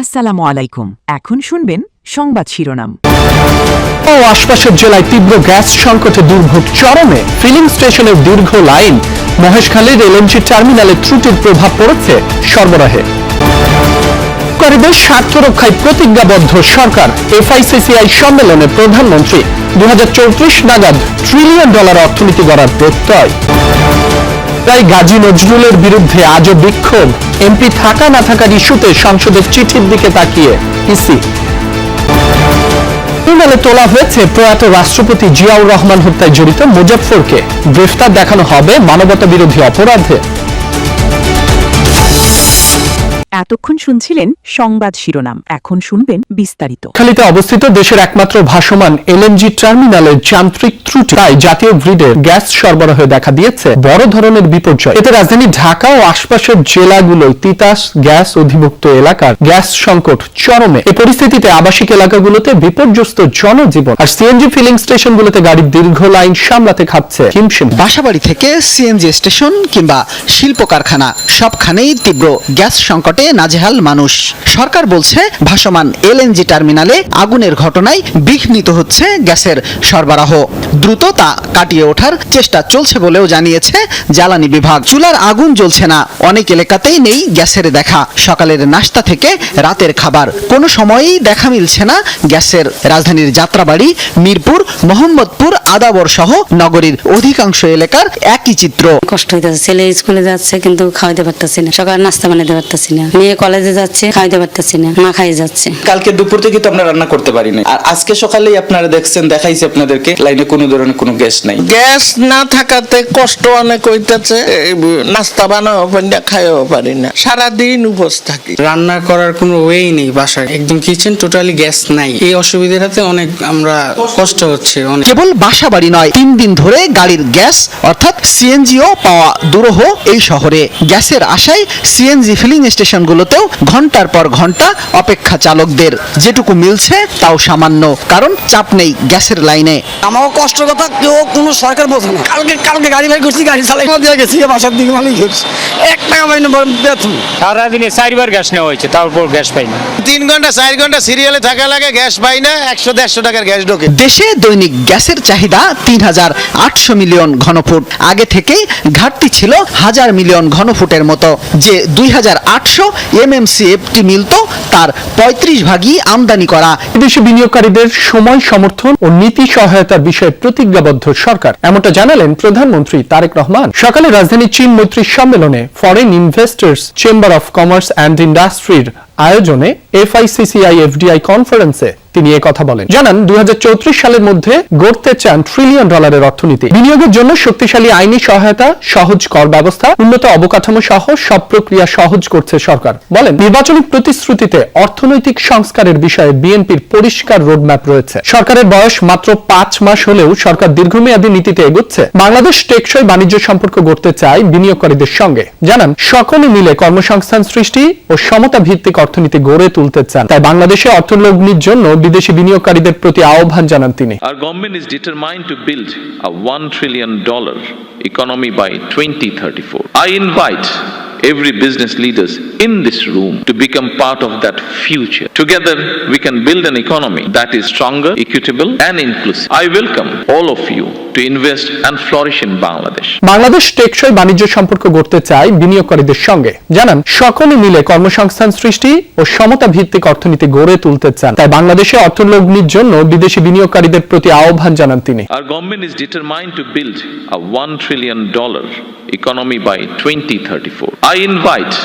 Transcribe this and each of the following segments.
আসসালামু আলাইকুম। এখন শুনবেন সংবাদ শিরোনাম। ও আশপাশের জেলায় তীব্র গ্যাস সংকটে দুর্ভোগ চরমে। ফিলিং স্টেশনের দীর্ঘ লাইন, মহেশখালীর এলএনজি টার্মিনালে ত্রুটির প্রভাব পড়েছে সরবরাহে। কারীদের স্বার্থ রক্ষায় প্রতিজ্ঞাবদ্ধ সরকার। এফআইসিসিআই সম্মেলনে প্রধানমন্ত্রী 2034 নাগাদ $1 ট্রিলিয়ন অর্থনীতি গড়ার প্রত্যয়। তাই গাজী নজরুলের বিরুদ্ধে আজও বিক্ষোভ। এমপি থাকা না থাকার ইস্যুতে সংসদের চিঠির দিকে তাকিয়ে ইসি। ট্রাইব্যুনালে তোলা হয়েছে প্রয়াত রাষ্ট্রপতি জিয়াউর রহমান হত্যায় জড়িত মুজাফফরকে। গ্রেফতার দেখানো হবে মানবতা বিরোধী অপরাধে। এতক্ষণ শুনছিলেন সংবাদ শিরোনাম, এখন শুনবেন বিস্তারিত। খালিতে অবস্থিত দেশের একমাত্র ভাসমান এলএনজি টার্মিনালের যান্ত্রিক ত্রুটি তাই জাতীয় গ্রিডের গ্যাস সরবরাহে দেখা দিয়েছে বড় ধরনের বিপর্যয়। এতে রাজধানী ঢাকা ও আশপাশের জেলাগুলোয় তিতাস গ্যাস অধিভুক্ত এলাকার গ্যাস সংকট চরমে। এই পরিস্থিতিতে আবাসিক এলাকাগুলোতে বিপর্যস্ত জনজীবন, আর সিএনজি ফিলিং স্টেশনগুলোতে গাড়ির দীর্ঘ লাইন সামলাতে খাচ্ছে হিমশিম। বাসাবাড়ি থেকে সিএনজি স্টেশন কিংবা শিল্প কারখানা, সবখানেই তীব্র গ্যাস সংকটে নাজেহাল মানুষ। সরকার বলছে ভাসমান এলএনজি টার্মিনালে আগুনের ঘটনায় বিঘ্নিত হচ্ছে গ্যাসের সরবরাহ। দ্রুত তা কাটিয়ে ওঠার চেষ্টা চলছে বলেও জানিয়েছে জ্বালানি বিভাগ। চুলার আগুন জ্বলছে না, অনেক এলাকাতেই নেই গ্যাসের দেখা। সকালের নাস্তা থেকে রাতের খাবার কোনো সময়ই দেখা মিলছে না গ্যাসের। রাজধানীর যাত্রাবাড়ি, মিরপুর, মোহাম্মদপুর, আদাবর সহ নগরীর অধিকাংশ এলাকার একই চিত্র। কষ্ট হইতেছে, ছেলে স্কুলে যাচ্ছে কিন্তু খাওয়াইতে পারতেছি না, সকালে নাস্তা বানাইতে পারতেছি না, মেয়ে কলেজে যাচ্ছে খাওয়াইতে পারতেছি না, মা খাই যাচ্ছে। কালকে দুপুর থেকে তো আমরা রান্না করতে পারি না, আর আজকে সকালেই আপনারা দেখছেন, দেখাইছে আপনাদেরকে লাইনে কোনো ধরনের কোনো গ্যাস নাই। গ্যাস না থাকাতে কষ্ট অনেক হইতেছে, নাস্তা বানাও পারি না, খাইও পারি না, সারাদিন উপোস থাকি। রান্না করার কোনো ওয়েই নেই বাসায়, একদম কিচেন টোটালি গ্যাস নাই। এই অসুবিধাতে অনেক আমরা কষ্ট হচ্ছে অনেক। কেবল বাসাবাড়ি নয়, 3 দিন ধরে গাড়ির গ্যাস অর্থাৎ সিএনজিও পাওয়া দুরূহ এই শহরে। গ্যাসের আশায় সিএনজি ফিলিং স্টেশনগুলোতেও ঘন্টার পর ঘন্টা অপেক্ষা চালকদের। যেটুকু মিলছে তাও সামান্য, কারণ চাপ নেই গ্যাসের লাইনে। আমার কষ্ট কথা কেউ কোনো সরকার বোঝে না। কালকে গাড়ি বাই করছি, গাড়ি চালাই দিয়ে গেছি, বাসার দিকে মালিক করছি, 1 টাকা পাই না বেতন। সারাদিনে 4বার গ্যাস নেওয়া হয়েছে, তারপর গ্যাস পাই না। 3 ঘন্টা 4 ঘন্টা সিরিয়ালে থাকা লাগে, গ্যাস পাই না। 100-150 টাকার গ্যাস ঢোকে। দেশে দৈনিক গ্যাসের চাহিদা 3800 মিলিয়ন ঘনফুট। আগে থেকেই ঘাটতি ছিল 1000 মিলিয়ন ঘনফুটের মতো। যে 2800 এমএমসিএফটি মিলত, তার 35 ভাগই আমদানি করা। বিদেশি বিনিয়োগকারীদের সময় সমর্থন ও নীতি সহায়তার বিষয়ে প্রতিজ্ঞাবদ্ধ সরকার, এমনটা জানালেন প্রধানমন্ত্রী তারেক রহমান। সকালে রাজধানী চীন মৈত্রী সম্মেলনে foreign investors chamber of commerce and ইন্ডাস্ট্রির আয়োজনে এফআইসিসিআই এফডিআই কনফারেন্সে তিনি কথা বলেন। জানান 2034 সালের মধ্যে গড়তে চান $1 ট্রিলিয়ন অর্থনীতি। বিনিয়োগের জন্য শক্তিশালী আইনি সহায়তা, সহজ কর ব্যবস্থা, উন্নত অবকাঠামো সহ সব প্রক্রিয়া সহজ করছে সরকার। বলেন, নির্বাচনী প্রতিশ্রুতিতে অর্থনৈতিক সংস্কারের বিষয়ে বিএনপির পরিষ্কার রোডম্যাপ রয়েছে। সরকারের বয়স মাত্র 5 মাস হলেও সরকার দীর্ঘমেয়াদী নীতিতে এগোচ্ছে। বাংলাদেশ টেকসই বাণিজ্য সম্পর্ক গড়তে চায় বিনিয়োগকারীদের সঙ্গে। জানান, সকলে মিলে কর্মসংস্থান সৃষ্টি ও সমতা ভিত্তিক অর্থনীতি গড়ে তুলতে চান। তাই বাংলাদেশে অর্থলগ্নির জন্য বিদেশি বিনিয়োগকারীদের প্রতি আহ্বান জানান তিনি। Our government is determined to build a $1 trillion economy by 2034. I invite every business leaders in this room to become part of that future. Together we can build an economy that is stronger, equitable and inclusive. I welcome all of you to invest and flourish in Bangladesh. Bangladesh টেকসই বাণিজ্য সম্পর্ক গড়তে চায় বিনিয়োগকারীদের সঙ্গে। জানান, সকলে মিলে কর্মসংস্থান সৃষ্টি ও সমতা ভিত্তিক অর্থনীতি গড়ে তুলতে চান। তাই বাংলাদেশে অর্থলগ্নির জন্য বিদেশি বিনিয়োগকারীদের প্রতি আহ্বান জানান তিনি। Our government is determined to build a $1 trillion economy by 2034. I invite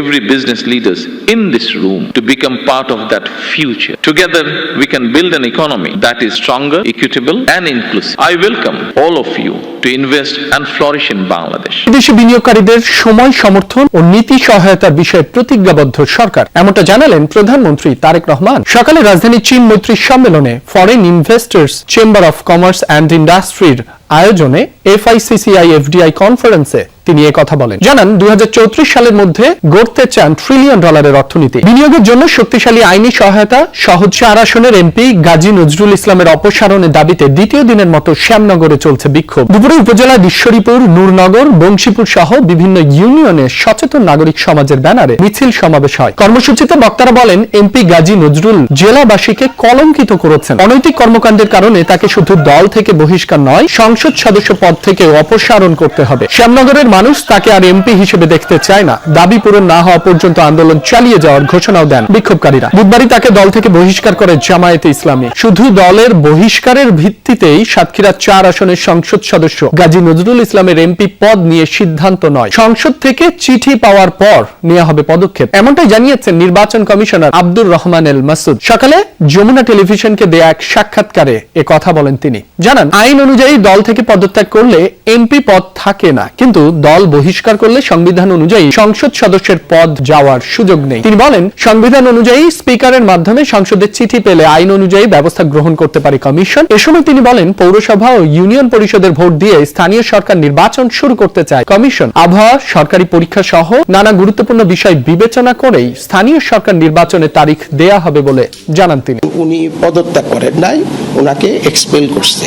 every business leaders in this room to become part of that future. Together we can build an economy that is stronger, equitable and inclusive. I welcome all of you to invest and flourish in Bangladesh. বিদেশি বিনিয়োগকারীদের সময় সমর্থন ও নীতি সহায়তার বিষয়ে প্রতিজ্ঞাবদ্ধ সরকার, এমনটা জানালেন প্রধানমন্ত্রী তারেক রহমান। সকালে রাজধানী চীন মৈত্রী সম্মেলনে foreign investors chamber of commerce and ইন্ডাস্ট্রির আয়োজনে এফআইসিসিআই এফডিআই কনফারেন্সে তিনি কথা বলেন। জানান 2034 সালের মধ্যে গড়তে চান $1 ট্রিলিয়ন অর্থনীতি। বিনিয়োগের জন্য শক্তিশালী আইনি সহায়তা, সহজ 4 আসনের এমপি গাজী নজরুল ইসলামের অপসারণের দাবিতে দ্বিতীয় দিনের মতো শ্যামনগরে চলছে বিক্ষোভ। দুপুরে উপজেলার ঈশ্বরীপুর, নূরনগর, বংশীপুর সহ বিভিন্ন ইউনিয়নে সচেতন নাগরিক সমাজের ব্যানারে মিছিল সমাবেশ হয়। কর্মসূচিতে বক্তারা বলেন, এমপি গাজী নজরুল জেলাবাসীকে কলঙ্কিত করেছেন। অনৈতিক কর্মকাণ্ডের কারণে তাকে শুধু দল থেকে বহিষ্কার নয়, সংসদ সদস্য পদ থেকে অপসারণ করতে হবে। শ্যামনগরের মানুষ তাকে আর এমপি হিসেবে দেখতে চায় না। দাবি পূরণ না হওয়া পর্যন্ত আন্দোলন চালিয়ে যাওয়ার ঘোষণাও দেন বিক্ষোভকারীরা। বুধবারই তাকে দল থেকে বহিষ্কার করে জামায়াতে ইসলামী। শুধু দলের বহিষ্কারের ভিত্তিতেই সাতক্ষীরা 4 আসনের সংসদ সদস্য গাজী নজরুল ইসলামের এমপি পদ নিয়ে সিদ্ধান্ত নয়, সংসদ থেকে চিঠি পাওয়ার পর নেওয়া হবে পদক্ষেপ, এমনটাই জানিয়েছেন নির্বাচন কমিশনার আব্দুর রহমান এল মাসুদ। সকালে যমুনা টেলিভিশনকে দেয়া এক সাক্ষাৎকারে কথা বলেন তিনি। জানান, আইন অনুযায়ী দল থেকে পদত্যাগ করলে এমপি পদ থাকে না, কিন্তু দল বহিষ্কার করলে সংবিধান অনুযায়ী সংসদ সদস্যের পদ যাওয়ার সুযোগ নেই। তিনি বলেন, সংবিধান অনুযায়ী স্পিকারের মাধ্যমে সংসদের চিঠি পেলে আইন অনুযায়ী ব্যবস্থা গ্রহণ করতে পারে কমিশন। এ সময় তিনি বলেন, পৌরসভা ও ইউনিয়ন পরিষদের ভোট দিয়ে স্থানীয় সরকার নির্বাচন শুরু করতে চায় কমিশন। আবহাওয়া, সরকারি পরীক্ষা সহ নানা গুরুত্বপূর্ণ বিষয় বিবেচনা করেই স্থানীয় সরকার নির্বাচনের তারিখ দেয়া হবে বলে জানান তিনি। উনি পদত্যাগ করেন নাই, ওনাকে এক্সপেল করছে।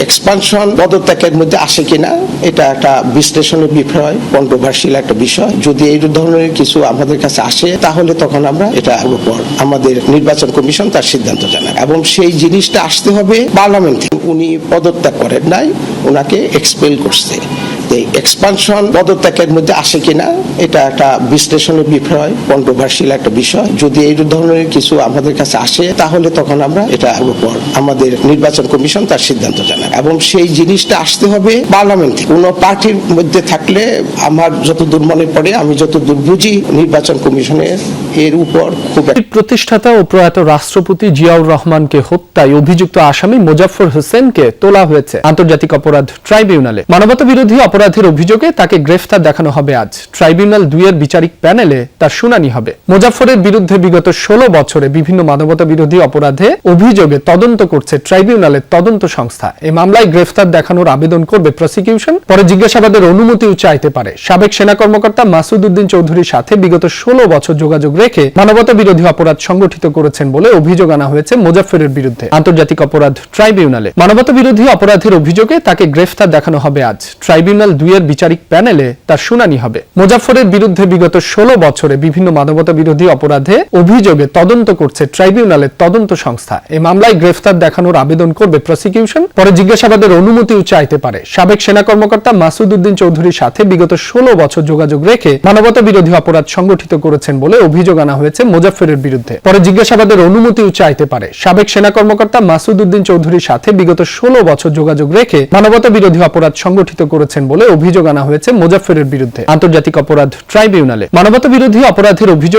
এক্সপানশন পদত্যাগের মধ্যে আসে কিনা এটা একটা বিশ্লেষণের বিষয়, কন্ট্রোভার্সিয়াল একটা বিষয়। যদি এই ধরনের কিছু আমাদের কাছে আসে তাহলে তখন আমরা এটার উপর আমাদের নির্বাচন কমিশন তার সিদ্ধান্ত জানায়, এবং সেই জিনিসটা আসতে হবে পার্লামেন্ট থেকে। উনি পদত্যাগ করেন নাই, ওনাকে এক্সপেল করছে। এক্সপানশন পদত্যাগের মধ্যে আসে কিনা এটা একটা বিশ্লেষণের বিষয়, কন্ট্রোভার্সিয়াল একটা বিষয়। যদি এই ধরনের কিছু আমাদের কাছে আসে তাহলে তখন আমরা এটার উপর আমাদের নির্বাচন কমিশন তার সিদ্ধান্ত জানায়, এবং সেই জিনিসটা আসতে হবে পার্লামেন্ট থেকে। কোন পার্টির মধ্যে থাকলে আমার যতদূর মনে পড়ে, আমি যতদূর বুঝি, নির্বাচন কমিশনের এর উপর খুব প্রতিষ্ঠাতা ও প্রয়াত রাষ্ট্রপতি জিয়াউর রহমানকে হত্যায় অভিযুক্ত আসামি মোজাফফর হোসেনকে তোলা হয়েছে আন্তর্জাতিক অপরাধ ট্রাইব্যুনালে। মানবতা বিরোধী অপরাধের অভিযোগে তাকে গ্রেফতার দেখানো হবে আজ। ট্রাইব্যুনাল 2 এর বিচারিক প্যানেলে তার শুনানি হবে। মোজাফফরের বিরুদ্ধে বিগত 16 বছরে বিভিন্ন মানবতা বিরোধী অপরাধে অভিযোগে তদন্ত করছে ট্রাইব্যুনালের তদন্ত সংস্থা। এই মামলায় গ্রেফতার দেখানোর আবেদন করবে প্রসিকিউশন, পরে জিজ্ঞাসাবাদের অনুমতিও চাইতে পারে। সাবেক সেনা কর্মকর্তা মাসুদ উদ্দিন চৌধুরীর সাথে বিগত 16 বছর যোগাযোগ রেখে মানবতা বিরোধী অপরাধ সংগঠিত করেছেন বলে অভিযোগ আনা হয়েছে মোজাফফরের বিরুদ্ধে আন্তর্জাতিক অপরাধ ট্রাইব্যুনালে। মানবতা বিরোধী অপরাধের অভিযোগে তাকে গ্রেফতার দেখানো হবে আজ। ট্রাইব্যুনাল 2 এর বিচারিক প্যানেলে তার শুনানি হবে। মোজাফফরের বিরুদ্ধে বিগত 16 বছরে বিভিন্ন মানবতা বিরোধী অপরাধে অভিযোগে তদন্ত করছে ট্রাইব্যুনালের তদন্ত সংস্থা। এই মামলায় গ্রেফতার দেখানোর আবেদন করবে প্রসিকিউশন, পরে জিজ্ঞাসাবাদের অনুমতিও চাইতে পারে। সাবেক সেনা কর্মকর্তা মাসুদ উদ্দিন চৌধুরীর সাথে বিগত 16 বছর যোগাযোগ রেখে মানবতা বিরোধী অপরাধ সংগঠিত করেছেন বলে অভিযোগ আনা হয়েছে মোজাফফরের বিরুদ্ধে, পরে জিজ্ঞাসাবাদের অনুমতিও চাইতে পারে। সাবেক সেনা কর্মকর্তা মাসুদ উদ্দিন চৌধুরীর সাথে বিগত 16 বছর যোগাযোগ রেখে মানবতা বিরোধী অপরাধ সংগঠিত করেছেন বলে অভিযোগ আনা হয়েছে মোজাফফরের বিরুদ্ধে আন্তর্জাতিক অপরাধ ট্রাইব্যুনালে। মানবতা বিরোধী অপরাধের অভিযোগ